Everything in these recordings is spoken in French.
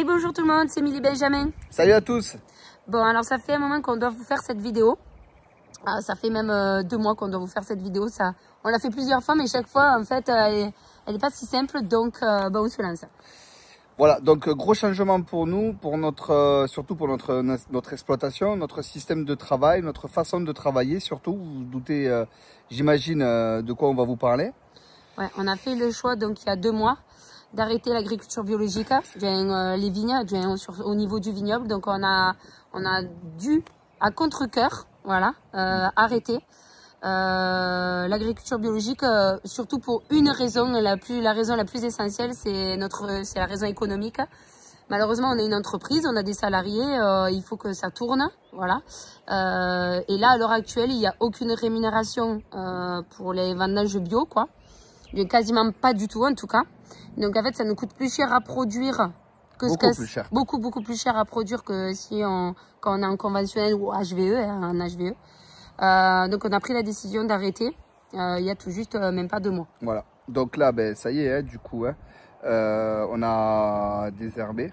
Et bonjour tout le monde, c'est Émilie Benjamin. Salut à tous. Bon, alors ça fait un moment qu'on doit vous faire cette vidéo. Ça fait même 2 mois qu'on doit vous faire cette vidéo. On l'a fait plusieurs fois, mais chaque fois, en fait, elle n'est pas si simple. Donc, on se lance. Voilà, donc gros changement pour nous, pour surtout pour notre exploitation, notre système de travail, notre façon de travailler. Surtout, vous vous doutez, j'imagine, de quoi on va vous parler. Ouais, on a fait le choix, donc il y a 2 mois, d'arrêter l'agriculture biologique, les vignes, au niveau du vignoble. Donc on a dû, à contre-cœur, voilà, arrêter l'agriculture biologique, surtout pour une raison, la raison la plus essentielle, c'est la raison économique. Malheureusement, on est une entreprise, on a des salariés, il faut que ça tourne, voilà. Et là, à l'heure actuelle, il n'y a aucune rémunération pour les vendanges bio, quoi. Quasiment pas du tout, en tout cas. Donc, en fait, ça nous coûte plus cher à produire que beaucoup plus cher à produire que quand on est en conventionnel ou HVE, en HVE. Donc, on a pris la décision d'arrêter il y a tout juste même pas 2 mois. Voilà. Donc là, ben, ça y est, hein, du coup, hein, on a désherbé.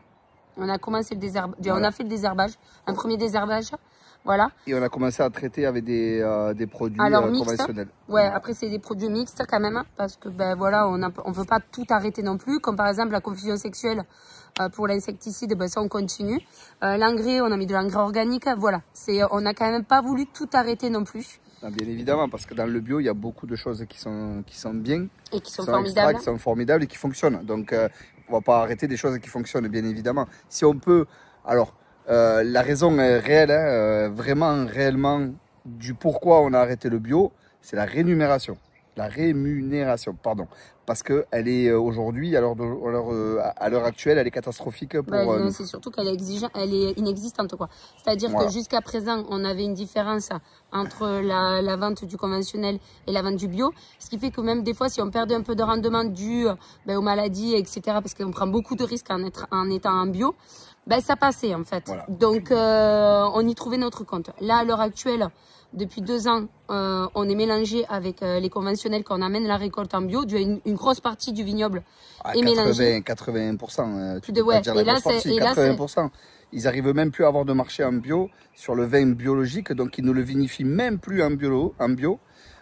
On a commencé le désherbage. Voilà. On a fait le désherbage, un premier désherbage. Voilà. Et on a commencé à traiter avec des produits conventionnels. Ouais, après c'est des produits mixtes quand même, parce que ben voilà, on veut pas tout arrêter non plus, comme par exemple la confusion sexuelle pour l'insecticide, ben ça on continue. L'engrais, on a mis de l'engrais organique, voilà. On a quand même pas voulu tout arrêter non plus. Non, bien évidemment, parce que dans le bio, il y a beaucoup de choses qui sont bien, et qui sont formidables, qui sont formidables et qui fonctionnent. Donc on va pas arrêter des choses qui fonctionnent, bien évidemment. Si on peut, alors. La raison réelle, hein, vraiment réellement, du pourquoi on a arrêté le bio, c'est la rémunération. La rémunération, pardon. Parce qu'elle est aujourd'hui, à l'heure actuelle, elle est catastrophique pour nous. C'est surtout qu'elle est inexistante, quoi. C'est-à-dire que jusqu'à présent, on avait une différence entre la vente du conventionnel et la vente du bio. Ce qui fait que même des fois, si on perdait un peu de rendement dû aux maladies, etc., parce qu'on prend beaucoup de risques en étant en bio, ben, ça passait en fait. Voilà. Donc on y trouvait notre compte. Là, à l'heure actuelle, depuis 2 ans, on est mélangé avec les conventionnels qu'on amène la récolte en bio. Une grosse partie du vignoble est mélangée. 80%. Tu peux pas dire la grosse partie, 80%. Ils n'arrivent même plus à avoir de marché en bio sur le vin biologique, donc ils ne le vinifient même plus en bio.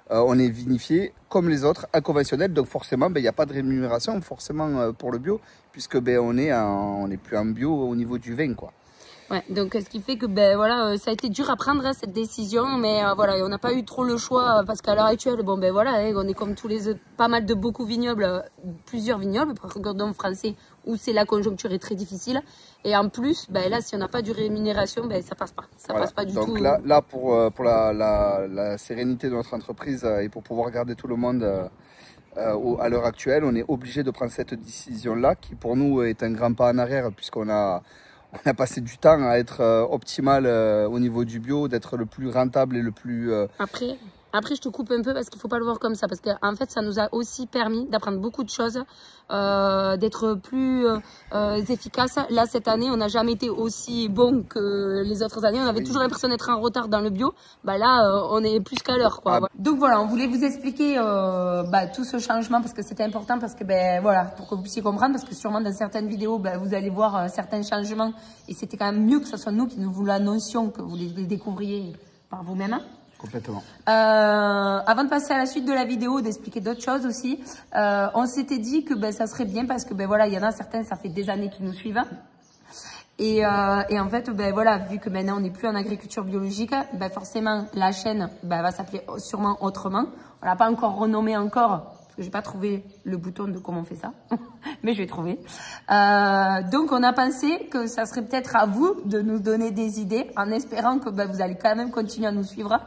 On est vinifié comme les autres, en conventionnel, donc forcément, il n'y a pas de rémunération forcément pour le bio, puisque on n'est plus en bio au niveau du vin, quoi. Ouais, donc ce qui fait que voilà, ça a été dur à prendre cette décision, mais voilà, on n'a pas eu trop le choix parce qu'à l'heure actuelle, voilà, on est comme tous les autres, pas mal de beaucoup vignobles, plusieurs vignobles, par exemple français, où c'est la conjoncture est très difficile, et en plus, là, si on n'a pas de rémunération, ça passe pas, passe pas du tout. Donc là, pour la sérénité de notre entreprise et pour pouvoir garder tout le monde à l'heure actuelle, on est obligé de prendre cette décision-là, qui pour nous est un grand pas en arrière, puisqu'on a passé du temps à être optimal au niveau du bio, d'être le plus rentable et le plus... Après, je te coupe un peu parce qu'il ne faut pas le voir comme ça. Parce qu'en fait, ça nous a aussi permis d'apprendre beaucoup de choses, d'être plus efficace. Là, cette année, on n'a jamais été aussi bon que les autres années. On avait toujours l'impression d'être en retard dans le bio. Là, on est plus qu'à l'heure, quoi. Donc voilà, on voulait vous expliquer tout ce changement parce que c'était important, parce que voilà, pour que vous puissiez comprendre, parce que sûrement dans certaines vidéos, vous allez voir certains changements, et c'était quand même mieux que ce soit nous qui vous l'annoncions, que vous les découvriez par vous-même. Complètement. Avant de passer à la suite de la vidéo, d'expliquer d'autres choses aussi, on s'était dit que ça serait bien parce que voilà, il y en a certains, ça fait des années qu'ils nous suivent. Et en fait, voilà, vu que maintenant on n'est plus en agriculture biologique, forcément la chaîne va s'appeler sûrement autrement. On l'a pas encore renommée parce que j'ai pas trouvé le bouton de comment on fait ça, mais je vais trouver. Donc on a pensé que ça serait peut-être à vous de nous donner des idées, en espérant que vous allez quand même continuer à nous suivre,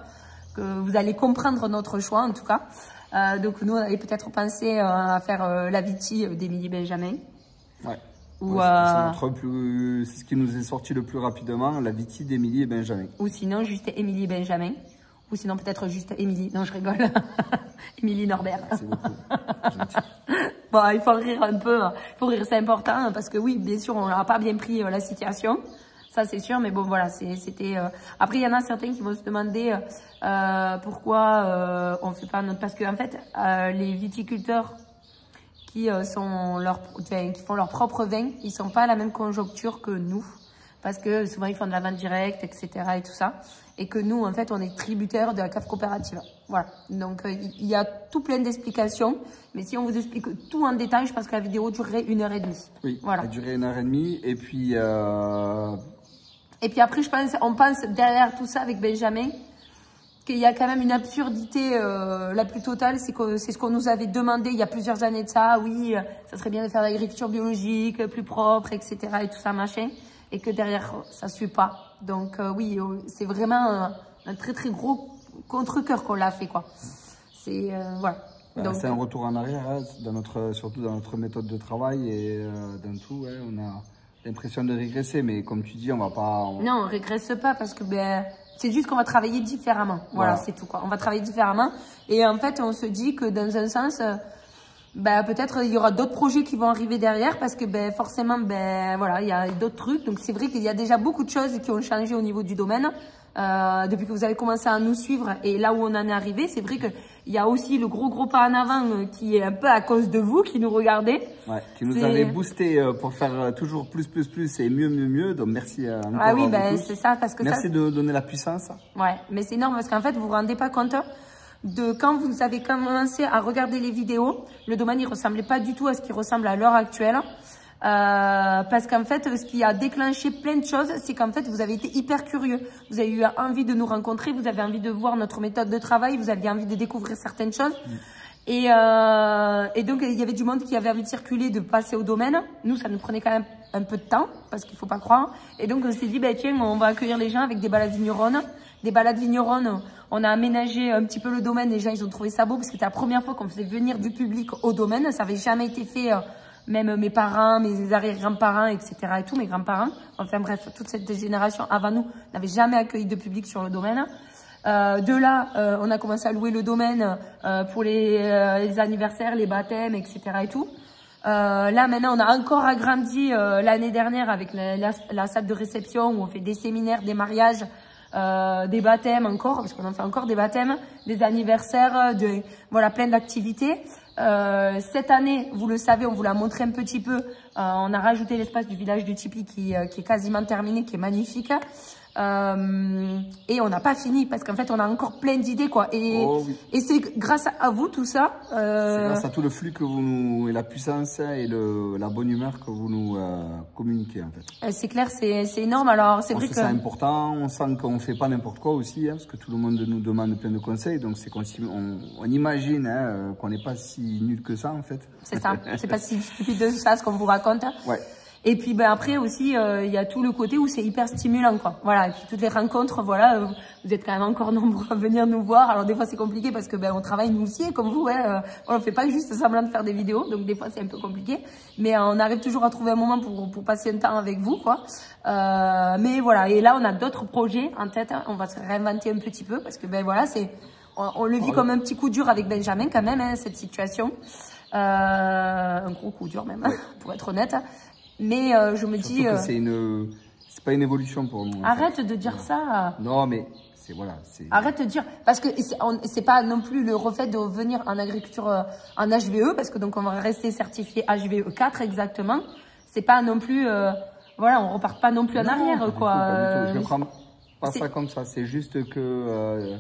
que vous allez comprendre notre choix en tout cas. Donc nous on avait peut-être pensé à faire la Viti d'Émilie Benjamin. Ouais. C'est ce qui nous est sorti le plus rapidement, la Viti d'Émilie et Benjamin. Ou sinon juste Émilie et Benjamin. Ou sinon peut-être juste Émilie. Non, je rigole. Émilie Norbert. Merci beaucoup. Bon, il faut rire un peu. Il faut rire, c'est important. Parce que oui, bien sûr, on n'a pas bien pris la situation. Ça, c'est sûr. Mais bon, voilà, c'était... Après, il y en a certains qui vont se demander pourquoi on ne fait pas notre... Parce qu'en fait, les viticulteurs qui font leur propre vin, ils sont pas à la même conjoncture que nous. Parce que souvent, ils font de la vente directe, etc. et tout ça. Et que nous, en fait, on est tributaires de la cave coopérative. Voilà. Donc, il y a tout plein d'explications. Mais si on vous explique tout en détail, je pense que la vidéo durerait 1h30. Oui, voilà. Elle durerait 1h30. Et puis après, on pense derrière tout ça avec Benjamin qu'il y a quand même une absurdité la plus totale. C'est ce qu'on nous avait demandé il y a plusieurs années de ça. Oui, ça serait bien de faire de l'agriculture biologique, plus propre, etc. et tout ça, machin. Et que derrière, ça ne suit pas. Donc oui, c'est vraiment un très très gros contre-cœur qu'on l'a fait, quoi. C'est voilà. C'est un retour en arrière, hein, surtout dans notre méthode de travail et dans tout. Ouais, on a l'impression de régresser, mais comme tu dis, on va pas. Non, on régresse pas parce que c'est juste qu'on va travailler différemment. Voilà. C'est tout, quoi. On va travailler différemment. Et en fait, on se dit que dans un sens. Peut-être il y aura d'autres projets qui vont arriver derrière parce que forcément voilà, il y a d'autres trucs. Donc c'est vrai qu'il y a déjà beaucoup de choses qui ont changé au niveau du domaine depuis que vous avez commencé à nous suivre et là où on en est arrivé. C'est vrai qu'il y a aussi le gros pas en avant qui est un peu à cause de vous qui nous regardez. Ouais, qui nous avez boosté pour faire toujours plus et mieux. Donc merci encore. Ah oui, c'est ça parce que merci de nous donner la puissance. Ouais, mais c'est énorme parce qu'en fait vous vous rendez pas compte de quand vous avez commencé à regarder les vidéos, le domaine il ressemblait pas du tout à ce qui ressemble à l'heure actuelle. Parce qu'en fait, ce qui a déclenché plein de choses, c'est qu'en fait, vous avez été hyper curieux. Vous avez eu envie de nous rencontrer, vous avez envie de voir notre méthode de travail, vous aviez envie de découvrir certaines choses. Et donc, il y avait du monde qui avait envie de circuler, de passer au domaine. Nous, ça nous prenait quand même un peu de temps, parce qu'il faut pas croire. Et donc, on s'est dit, tiens, on va accueillir les gens avec des balades vigneronnes. Des balades vigneronnes, on a aménagé un petit peu le domaine. Les gens, ils ont trouvé ça beau, parce que c'était la première fois qu'on faisait venir du public au domaine. Ça avait jamais été fait, même mes parents, mes arrière-grands-parents, etc. et tout, mes grands-parents. Enfin bref, toute cette génération avant nous n'avait jamais accueilli de public sur le domaine. De là, on a commencé à louer le domaine pour les anniversaires, les baptêmes, etc. et tout. Là, maintenant, on a encore agrandi l'année dernière avec la salle de réception où on fait des séminaires, des mariages, des baptêmes encore, parce qu'on en fait encore des baptêmes, des anniversaires, voilà, plein d'activités. Cette année, vous le savez, on vous l'a montré un petit peu, on a rajouté l'espace du village du Tipeee qui est quasiment terminé, qui est magnifique. Et on n'a pas fini parce qu'en fait on a encore plein d'idées quoi et c'est grâce à vous tout ça c'est grâce à tout le flux que vous nous et la puissance et la bonne humeur que vous nous communiquez en fait. C'est clair, c'est énorme. Alors c'est vrai que c'est important, on sent qu'on fait pas n'importe quoi aussi parce que tout le monde nous demande plein de conseils, donc c'est qu'on imagine qu'on n'est pas si nul que ça en fait. C'est ça, c'est pas si stupide de ça ce qu'on vous raconte. Ouais. Et puis après aussi, il y a tout le côté où c'est hyper stimulant quoi. Voilà, et puis toutes les rencontres, voilà, vous êtes quand même encore nombreux à venir nous voir. Alors des fois c'est compliqué parce que on travaille nous aussi comme vous, on fait pas juste semblant de faire des vidéos, donc des fois c'est un peu compliqué. Mais on arrive toujours à trouver un moment pour passer un temps avec vous quoi. Mais voilà, et là on a d'autres projets en tête. On va se réinventer un petit peu parce que voilà, on le vit comme un petit coup dur avec Benjamin quand même cette situation. Un gros coup dur même, pour être honnête. Mais je me dis... c'est pas une évolution pour nous. Arrête de dire ça. Non, mais voilà. Arrête de dire... Parce que c'est pas non plus le refait de revenir en agriculture en HVE, parce que donc on va rester certifié HVE 4 exactement. C'est pas non plus... voilà, on repart pas non plus en arrière, quoi. Pas du tout. Je ne prends pas ça comme ça. C'est juste que...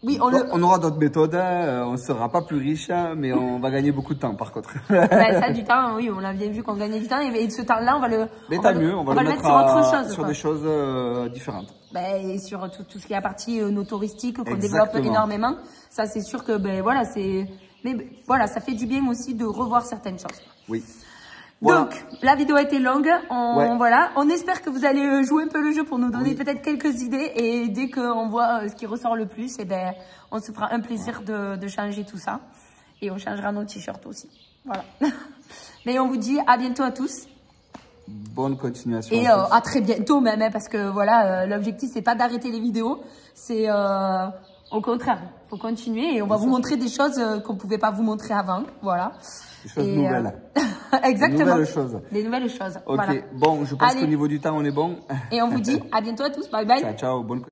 Oui, on aura d'autres méthodes, on ne sera pas plus riche, mais on va gagner beaucoup de temps par contre. Ça, du temps, oui, on l'a bien vu qu'on gagnait du temps et ce temps-là, on va le mettre sur autre chose. Sur des choses différentes. Et sur tout ce qui est la partie no touristique qu'on développe énormément. Ça, c'est sûr que, voilà, mais voilà, ça fait du bien aussi de revoir certaines choses. Oui. Voilà. Donc, la vidéo a été longue. Voilà. On espère que vous allez jouer un peu le jeu pour nous donner peut-être quelques idées. Et dès qu'on voit ce qui ressort le plus, on se fera un plaisir de changer tout ça. Et on changera nos t-shirts aussi. Voilà. Mais on vous dit à bientôt à tous. Bonne continuation. Et à très bientôt même, parce que voilà, l'objectif, c'est pas d'arrêter les vidéos. C'est au contraire, il faut continuer. Et on va vous montrer des choses qu'on pouvait pas vous montrer avant. Voilà. Des choses nouvelles. Exactement. Des nouvelles choses. Ok, voilà. Bon, je pense qu'au niveau du temps, on est bon. Et on vous dit à bientôt à tous. Bye bye. Ciao, ciao. Bonne